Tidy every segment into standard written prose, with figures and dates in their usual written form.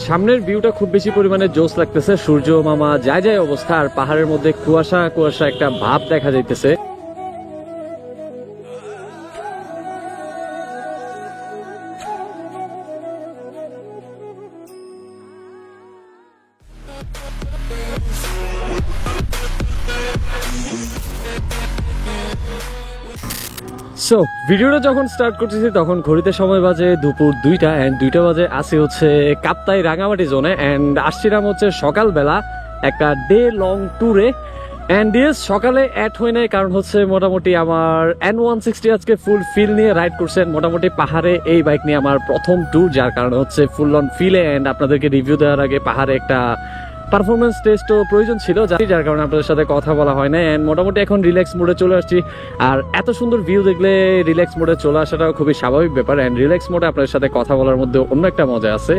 সামনের ভিউটা খুব বেশি পরিমাণে জোস লাগতেছে, সূর্য মামা যায় যায় অবস্থা, আর পাহাড়ের মধ্যে কুয়াশা কুয়াশা একটা ভাব দেখা যাইতেছে। সো ভিডিওটা যখন স্টার্ট করতেছি তখন ঘড়িতে সময় বাজে দুপুর 2টা, অ্যান্ড 2টা বাজে আসি হচ্ছে কাপ্তাই রাঙামাটি জোনে, অ্যান্ড আসছিলাম হচ্ছে সকালবেলা একটা ডে লং ট্যুরে। অ্যান্ড ইয়েস, সকালে অ্যাড হয় নাই কারণ হচ্ছে মোটামুটি আমার N160 আজকে ফুল ফিল নিয়ে রাইড করছেন। মোটামুটি পাহাড়ে এই বাইক নিয়ে আমার প্রথম ট্যুর, যার কারণে হচ্ছে ফুল অন ফিলে। অ্যান্ড আপনাদেরকে রিভিউ দেওয়ার আগে পাহাড়ে একটা পারফরমেন্স টেস্টও প্রয়োজন ছিল, যার কারণে আপনাদের সাথে কথা বলা হয় না। অ্যান্ড মোটামুটি এখন রিল্যাক্স মোডে চলে আসছি, আর এত সুন্দর ভিউ দেখলে রিল্যাক্স মোডে চলে আসাটাও খুবই স্বাভাবিক ব্যাপার। অ্যান্ড রিল্যাক্স মোডে আপনাদের সাথে কথা বলার মধ্যে অন্য একটা মজা আছে।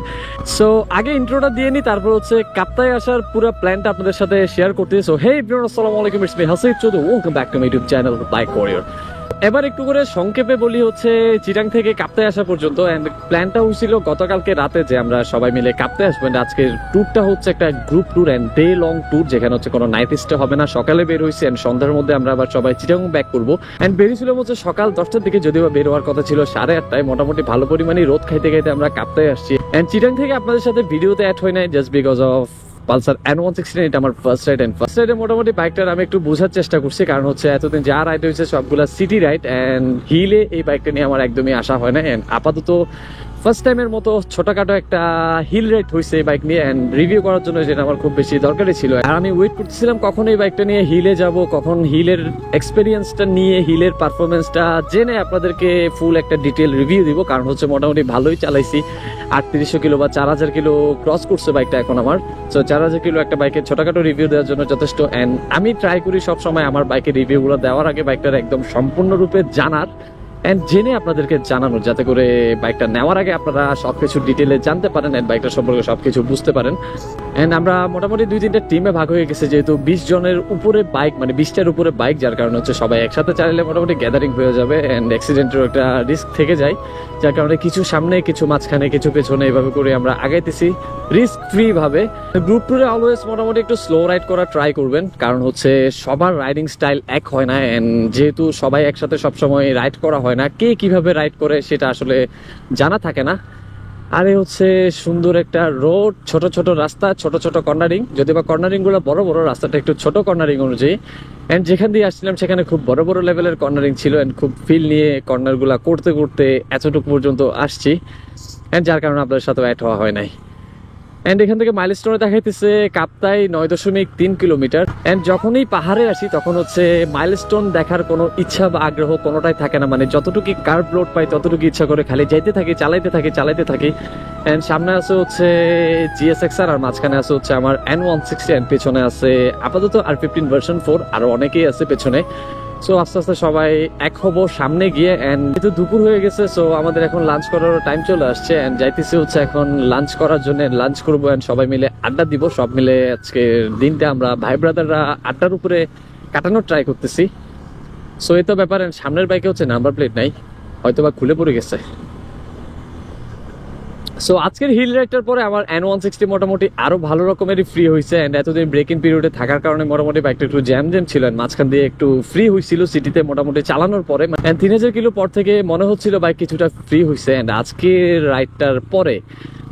সো আগে ইন্ট্রোটা দিয়ে নিই, তারপর হচ্ছে কাপ্তাই আসার পুরো প্ল্যানটা আপনাদের সাথে শেয়ার করতেছি। সো হেই এভরিওয়ান, আসসালামু আলাইকুম, it's me Hasib Chowdhury, welcome back to my YouTube channel bike warrior. এবার একটু করে সংক্ষেপে বলি হচ্ছে চিটাং থেকে কাপ্তাই আসা পর্যন্ত। এন্ড প্ল্যানটা হয়েছিল গতকালকে রাতে যে আমরা সবাই মিলে কাপ্তাই আসবো। আজকের ট্যুরটা হচ্ছে একটা group tour and day long tour, যেখানে হচ্ছে কোনো নাইট স্টে হবে না। সকালে বের হয়েছি এন্ড সন্ধ্যার মধ্যে আমরা আবার সবাই চিটাং ব্যাক করবো। এন্ড বেরিয়েছিলাম হচ্ছে সকাল 10টার দিকে, যদিও বের হওয়ার কথা ছিল 8:30টায়। মোটামুটি ভালো পরিমাণে রোদ খাইতে খাইতে আমরা কাপ্তাই আসছি। এন্ড চিটাং থেকে আপনাদের সাথে ভিডিওতে অ্যাড হয় নাই just because of Pulsar N160। এটা আমার ফার্স্ট রাইড, এন্ড ফার্স্ট রাইডে মোটামুটি বাইকটার আমি একটু বোঝার চেষ্টা করছি, কারণ হচ্ছে এতদিন যা রাইড হয়েছে সবগুলা সিটি রাইড, এন্ড হিলে এই বাইকটা নিয়ে আমার একদমই আসা হয় না। এন্ড আপাতত ফার্স্ট টাইমের মতো ছোটখাটো একটা হিল রাইড হয়েছে এই বাইক নিয়ে, এন্ড রিভিউ করার জন্য যেটা আমার খুব বেশি দরকারি ছিল। আর আমি ওয়েট করতেছিলাম কখন এই বাইকটা নিয়ে হিলে যাব, কখন হিলের এক্সপিরিয়েন্সটা নিয়ে হিলের পারফরমেন্সটা জেনে আপনাদেরকে ফুল একটা ডিটেল রিভিউ দিব। কারণ হচ্ছে মোটামুটি ভালোই চালাইছি, 3800 কিলো বা 4000 কিলো ক্রস করছে বাইকটা এখন আমার। সো 4000 কিলো একটা বাইকের ছোটখাটো রিভিউ দেওয়ার জন্য যথেষ্ট। অ্যান্ড আমি ট্রাই করি সবসময় আমার বাইকের রিভিউগুলো দেওয়ার আগে বাইকটার একদম সম্পূর্ণরূপে জানার এন্ড জেনে আপনাদেরকে জানানোর, যাতে করে বাইকটা নেওয়ার আগে আপনারা সবকিছু ডিটেলে জানতে পারেন এন্ড বাইকটা সম্পর্কে সবকিছু বুঝতে পারেন। এন্ড আমরা মোটামুটি 2-3টা টিমে ভাগ হয়ে গেছে, যেহেতু 20 জনের উপরে বাইক, মানে 20টার উপরে বাইক, যার কারণে হচ্ছে সবাই একসাথে চালালে মোটামুটি গ্যাদারিং হয়ে যাবে এন্ড অ্যাক্সিডেন্টের একটা রিস্ক থেকে যায়। যার কারণে কিছু সামনে, কিছু মাঝখানে, কিছু পেছনে, এইভাবে করে আমরা আগাইতেছি রিস্ক ফ্রি ভাবে। গ্রুপ ট্যুরে অলওয়েজ মোটামুটি একটু স্লো রাইড করা ট্রাই করবেন, কারণ হচ্ছে সবার রাইডিং স্টাইল এক হয় না। এন্ড যেহেতু সবাই একসাথে সবসময় রাইড করা হয় না, কে কিভাবে রাইড করে সেটা আসলে জানা থাকে না। আরে হচ্ছে সুন্দর একটা রোড, ছোট ছোট রাস্তা, ছোট ছোট কর্নারিং, যদি বা কর্নারিং গুলো বড় বড়, রাস্তাটা একটু ছোট কর্নারিং অনুযায়ী। এন্ড যেখান দিয়ে আসছিলাম সেখানে খুব বড় বড় লেভেলের কর্নারিং ছিল, এন্ড খুব ফিল নিয়ে কর্নার গুলা করতে করতে এতটুকু পর্যন্ত আসছি, এন্ড যার কারণে আপনাদের সাথে অ্যাড হওয়া হয় নাই। এন্ড এখান থেকে মাইলস্টোনে দেখাইতেছে কাপ্তাই 9.3 কিলোমিটার। এন্ড যখনই পাহাড়ে আসি তখন হচ্ছে মাইলস্টোন দেখার কোনো ইচ্ছা বা আগ্রহ কোনোটাই থাকে না, মানে যতটুকু কার্ভ রোড পাই ততটুকু ইচ্ছা করে খালি যাইতে থাকি, চালাইতে থাকি। এন্ড সামনে আছে হচ্ছে GSXR, আর মাঝখানে আছে হচ্ছে আমার N160, এন্ড পেছনে আছে আপাতত R15 ভার্সন 4, আরো অনেকেই আছে পেছনে। সো আস্তে আস্তে সবাই এক হবো সামনে গিয়ে। এন্ড যেহেতু দুপুর হয়ে গেছে, সো আমাদের এখন লাঞ্চ করার টাইম চলে আসছে। এন্ড যাইতেছি হচ্ছে এখন লাঞ্চ করার জন্য, লাঞ্চ করবো এন্ড সবাই মিলে আড্ডা দিব। সব মিলে আজকের দিনটা আমরা ভাই ব্রাদাররা আড্ডার উপরে কাটানোর ট্রাই করতেছি। সো এই তো ব্যাপার। সামনের বাইকে হচ্ছে নাম্বার প্লেট নাই, হয়তো বা খুলে পড়ে গেছে। সো আজকের হিল রাইডটার পরে আমার N160 মোটামুটি আরো ভালো রকমেরই ফ্রি হয়েছে। এন্ড এতদিন ব্রেকিং পিরিয়ডে থাকার কারণে মোটামুটি বাইকটা একটু জ্যাম ছিল, মাঝখান দিয়ে একটু ফ্রি হয়েছিল সিটিতে মোটামুটি চালানোর পরে। 3000 কিলো পর থেকে মনে হচ্ছিল বাইক কিছুটা ফ্রি হয়েছে। এন্ড আজকের রাইডটার পরে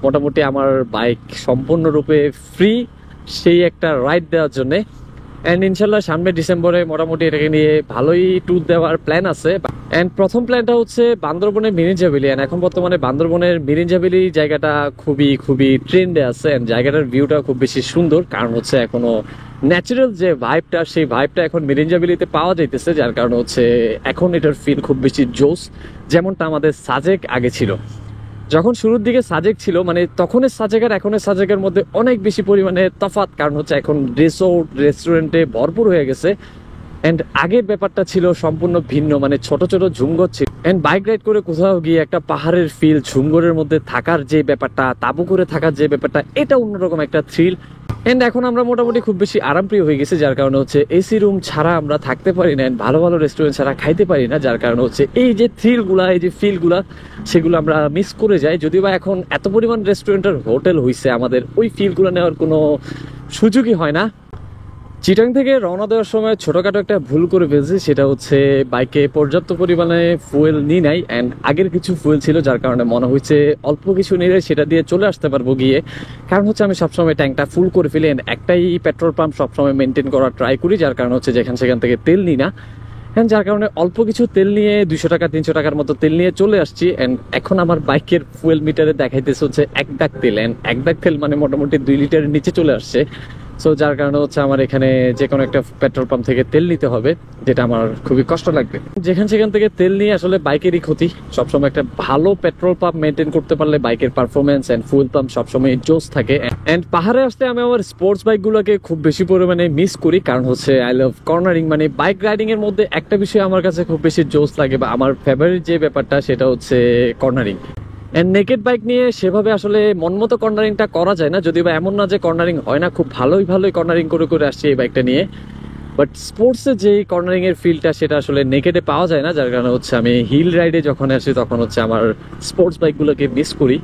মোটামুটি আমার বাইক সম্পূর্ণরূপে ফ্রি, সেই একটা রাইড দেওয়ার জন্যে। এন্ড ইনশাল্লাহ সামনে ডিসেম্বরে মোটামুটি এটাকে নিয়ে ভালোই ট্যুর দেওয়ার প্ল্যান আছে। এন্ড প্রথম প্ল্যানটা হচ্ছে বান্দরবনের মিরিঞ্জাবিলি। এন্ড এখন বর্তমানে বান্দরবনের মিরিঞ্জাবিলি জায়গাটা খুবই খুবই ট্রেন্ডে আছে। এন্ড জায়গাটার ভিউটা খুব বেশি সুন্দর, কারণ হচ্ছে এখনো ন্যাচারাল যে ভাইবটা, সেই ভাইবটা এখন মিরিঞ্জাবিলিতে পাওয়া যাইতেছে, যার কারণে হচ্ছে এখন এটার ফিল খুব বেশি জোস, যেমনটা আমাদের সাজেক আগে ছিল। যখন শুরুর দিকে সাজেক ছিল, মানে তখনের সাজেক আর এখনের সাজেকের মধ্যে অনেক বেশি পরিমাণে তফাৎ, কারণ হচ্ছে এখন রিসোর্ট রেস্টুরেন্টে ভরপুর হয়ে গেছে। এন্ড আগের ব্যাপারটা ছিল সম্পূর্ণ ভিন্ন, মানে ছোট ছোট ঝুমঘর ছিল। এন্ড বাইক রাইড করে কোথাও গিয়ে একটা পাহাড়ের ফিল, ঝুমঘরের মধ্যে থাকার যে ব্যাপারটা, তাঁবু করে থাকার যে ব্যাপারটা, এটা অন্যরকম একটা থ্রিল। এন্ড এখন আমরা মোটামুটি খুব বেশি আরামপ্রিয় হয়ে গেছি, যার কারণে হচ্ছে এসি রুম ছাড়া আমরা থাকতে পারি না, ভালো ভালো রেস্টুরেন্ট ছাড়া খাইতে পারি না, যার কারণে হচ্ছে এই যে থ্রিলগুলা, এই যে ফিলগুলা, সেগুলো আমরা মিস করে যাই। যদিও বা এখন এত পরিমাণ রেস্টুরেন্টের হোটেল হইছে, আমাদের ওই ফিলগুলো নেওয়ার কোনো সুযোগই হয় না। চিটাং থেকে রওনা দেওয়ার সময় ছোটখাটো একটা ভুল করে ফেলছি, সেটা হচ্ছে বাইকে পর্যাপ্ত পরিমাণে ফুয়েল নিই নাই, অ্যান্ড আগের কিছু ফুয়েল ছিল, যার কারণে মনে হয়েছে অল্প কিছু নিলে সেটা দিয়ে চলে আসতে পারবো গিয়ে। কারণ হচ্ছে আমি সবসময় ট্যাঙ্কটা ফুল করে ফেলি, একটাই পেট্রোল পাম্প সবসময় মেনটেন করার ট্রাই করি, যার কারণে হচ্ছে সেখান থেকে তেল নিই না, যার কারণে অল্প কিছু তেল নিয়ে 200 টাকা 300 টাকার মতো তেল নিয়ে চলে আসছি। অ্যান্ড এখন আমার বাইকের ফুয়েল মিটারে দেখাইতেছে হচ্ছে 1 দাগ তেল, অ্যান্ড 1 দাগ তেল মানে মোটামুটি 2 লিটারের নিচে চলে আসছে। সো যার কারণে হচ্ছে আমার এখানে যে কোনো একটা পেট্রোল পাম্প থেকে তেল নিতে হবে, যেটা আমার খুবই কষ্ট লাগবে। সেখান থেকে তেল নিয়ে আসলে বাইকেরই ক্ষতি। সবসময় একটা ভালো পেট্রোল পাম্প মেনটেন করতে পারলে বাইকের পারফরমেন্স অ্যান্ড ফুয়েল পাম্প সবসময় জোস থাকে। অ্যান্ড পাহাড়ে আসতে আমি আমার স্পোর্টস বাইকগুলোকে খুব বেশি পরিমাণে মিস করি, কারণ হচ্ছে আই লাভ কর্নারিং। মানে বাইক রাইডিং এর মধ্যে একটা বিষয় আমার কাছে খুব বেশি জোস লাগে, বা আমার ফেভারিট যে ব্যাপারটা, সেটা হচ্ছে কর্নারিং। এন্ড নেকেড বাইক নিয়ে সেভাবে আসলে মনমতো কর্নারিংটা করা যায় না, যদিও বা এমন না যে কর্নারিং হয় না, খুব ভালোই কর্নারিং করে আসছি এই বাইকটা নিয়ে। বাট স্পোর্টসে যে কর্নারিং এর ফিলটা, সেটা আসলে নেকেডে পাওয়া যায় না, যার কারণে হচ্ছে আমি হিল রাইডে যখন আসি তখন হচ্ছে আমার স্পোর্টস বাইকগুলোকে মিস করি।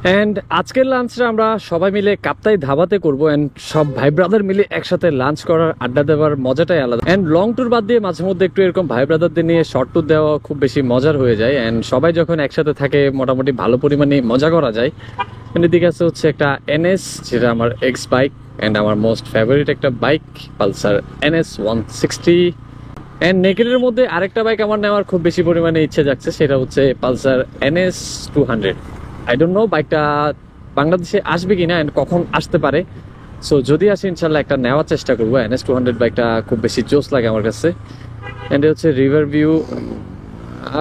অ্যান্ড আজকের লাঞ্চটা আমরা সবাই মিলে কাপ্তাই ধাবাতে করবো, অ্যান্ড সব ভাই ব্রাদার মিলে একসাথে লাঞ্চ করার, আড্ডা দেওয়ার মজাটাই আলাদা। অ্যান্ড লং ট্যুর বাদ দিয়ে মাঝে মধ্যে একটু এরকম ভাই ব্রাদারদের নিয়ে শর্ট ট্যুর দেওয়া খুব বেশি মজার হয়ে যায়। অ্যান্ড সবাই যখন একসাথে থাকে মোটামুটি ভালো পরিমাণে মজা করা যায়। এদিকে আছে হচ্ছে একটা NS, যেটা আমার এক্স বাইক অ্যান্ড আমার মোস্ট ফেভারিট একটা বাইক, পালসার NS 160। অ্যান্ড নেকেডের মধ্যে আরেকটা বাইক আমার নেওয়ার খুব বেশি পরিমাণে ইচ্ছে যাচ্ছে, সেটা হচ্ছে Pulsar NS 200। I don't know বাইকটা বাংলাদেশে আসবে কিনা অ্যান্ড কখন আসতে পারে। সো যদি আসে ইনশাল্লাহ একটা নেওয়ার চেষ্টা করবো। NS 200 বাইকটা খুব বেশি জোস লাগে আমার কাছে। অ্যান্ড হচ্ছে রিভার ভিউ।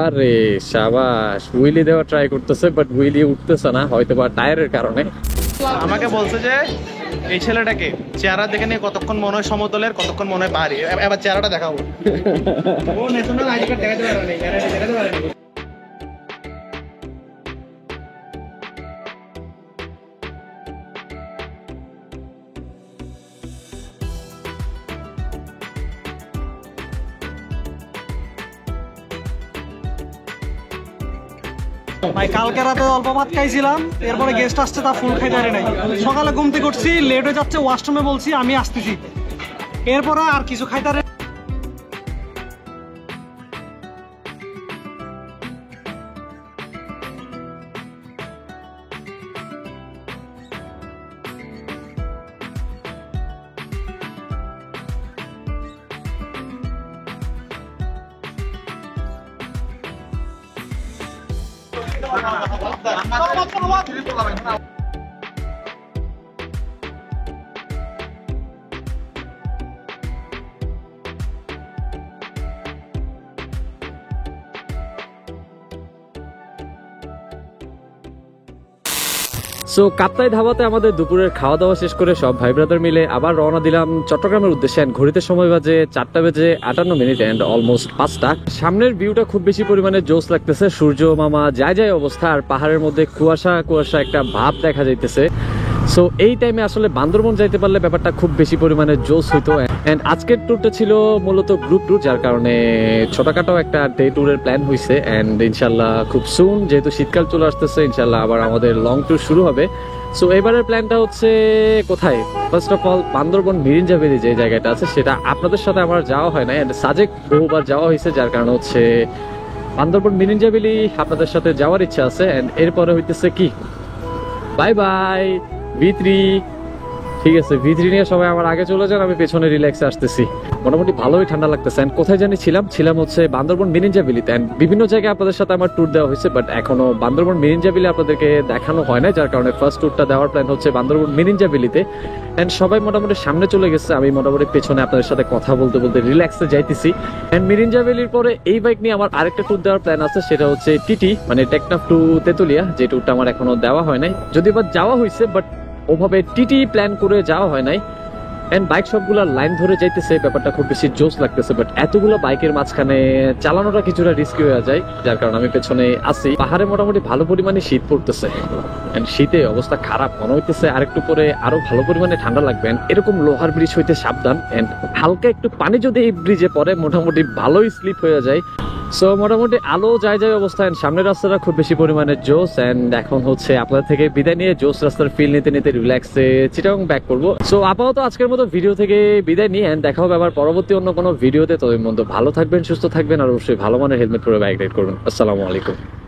আরে শাবাশ, হুইলি দেওয়া ট্রাই করতেছে, বাট হুইলি উঠতেছে না, হয়তো বা টায়ারের কারণে। আমাকে বলছে যে এই ছেলেটাকে চেহারা দেখে নিয়ে কতক্ষণ মনে হয় সমতলের, কতক্ষণ মনে হয় পাহাড়ি। এবার চেহারাটা দেখাবো। ও ন্যাশনাল আইডি কার্ড দেখাতে পারেনি, দেখাতে পারেনি। ভাই কালকে রাতে অল্প ভাত খাইছিলাম, এরপরে গেস্ট আসছে, তা ফুল খাইতে পারি নাই। সকালে ঘুম থেকে উঠছি, লেট হয়ে যাচ্ছে, ওয়াশরুমে বলছি আমি আসতেছি, এরপরে আর কিছু খাইতে পারি। সো কাপ্তাই ধাবাতে আমাদের দুপুরের খাওয়া দাওয়া শেষ করে সব ভাই ব্রাদার মিলে আবার রওনা দিলাম চট্টগ্রামের উদ্দেশ্যে। ঘড়িতে সময় বাজে 4:58 অ্যান্ড অলমোস্ট 5টা। সামনের ভিউটা খুব বেশি পরিমাণে জোস লাগতেছে, সূর্য মামা যায় অবস্থা, আর পাহাড়ের মধ্যে কুয়াশা একটা ভাব দেখা যাইতেছে। সো এই টাইমে আসলে বান্দরবন যাইতে পারলে ব্যাপারটা খুব বেশি পরিমাণে জোস হইতো। অ্যান্ড আজকের ট্যুরটা ছিল মূলত গ্রুপ ট্যুর, যার কারণে ছোটখাটো একটা ডে ট্যুরের প্ল্যান হয়েছে। অ্যান্ড ইনশাল্লাহ খুব সুন, যেহেতু শীতকাল চলে আসতেছে, ইনশাল্লাহ আবার আমাদের লং ট্যুর শুরু হবে। সো এবারের প্ল্যানটা হচ্ছে কোথায়, first of all Bandarban Mirinja valley যে জায়গাটা আছে, সেটা আপনাদের সাথে আমার যাওয়া হয় না, অ্যান্ড সাজেক বহুবার যাওয়া হয়েছে, যার কারণে হচ্ছে বান্দরবন মিরিঞ্জা ভ্যালি আপনাদের সাথে যাওয়ার ইচ্ছা আছে। অ্যান্ড এরপরে হইতেছে কি, বাই বাই V3। ঠিক আছে, V3 নিয়ে সবাই আমার আগে চলে যান, আমি পেছনে রিল্যাক্সে আসতেছি। মোটামুটি ভালোই ঠান্ডা লাগতেছে। অ্যান্ড কোথায় জানি ছিলাম হচ্ছে বান্দরবন মিরিঞ্জা ভ্যালিতে। অ্যান্ড বিভিন্ন জায়গায় আপনাদের সাথে আমার ট্যুর দেওয়া হয়েছে, বাট এখনো বান্দরবন মিরিঞ্জা ভ্যালি আপনাদেরকে দেখানো হয় না, যার কারণে ফার্স্ট ট্যুরটা দেওয়ার প্ল্যান হচ্ছে বান্দরবন মিরিঞ্জা ভ্যালিতে। অ্যান্ড সবাই মোটামুটি সামনে চলে গেছে, আমি মোটামুটি পেছনে আপনাদের সাথে কথা বলতে রিল্যাক্সে যাইতেছি। অ্যান্ড মিরিঞ্জা ভ্যালির পরে এই বাইক নিয়ে আমার আরেকটা ট্যুর দেওয়ার প্ল্যান আছে, সেটা হচ্ছে টিটি, মানে টেকনাফ টু তেতুলিয়া, যে ট্যুরটা আমার এখনো দেওয়া হয় নাই। যদিও বা যাওয়া হয়েছে, বাট ওভাবে টিটি প্ল্যান করে যাওয়া হয় নাই। এন্ড বাইক সবগুলা লাইন ধরে যাইতেছে, ব্যাপারটা খুব বেশি জোস লাগতেছে, বাট এতগুলো বাইকের মাঝখানে চালানোটা কিছুটা রিস্কি হয়ে যায়, যার কারণে আমি পেছনে আছি। পাহাড়ে মোটামুটি ভালো পরিমাণে শীত পড়তেছে, এন্ড শীতে অবস্থা খারাপ মনে হইতেছে, আরেকটু পরে আরো ভালো পরিমাণে ঠান্ডা লাগবে। এরকম লোহার ব্রিজ হইতে সাবধান, এন্ড হালকা একটু পানি যদি এই ব্রিজে পড়ে মোটামুটি ভালোই স্লিপ হয়ে যায়। সো মোটামুটি আলো যায় যায় অবস্থা, and সামনের রাস্তাটা খুব বেশি পরিমাণে জোস। এন্ড এখন হচ্ছে আপনাদের থেকে বিদায় নিয়ে জোস রাস্তার ফিল নিতে নিতে রিল্যাক্সে চিটাগং ব্যাক করবো। সো আপাতত আজকের মতো ভিডিও থেকে বিদায় নিয়ে এন্ড দেখা হবে আবার পরবর্তী অন্য কোনো ভিডিওতে। তবে মধ্যে ভালো থাকবেন, সুস্থ থাকবেন, আর অবশ্যই ভালো মানের হেলমেট পরে বাইক রাইড করুন। আসসালামু আলাইকুম।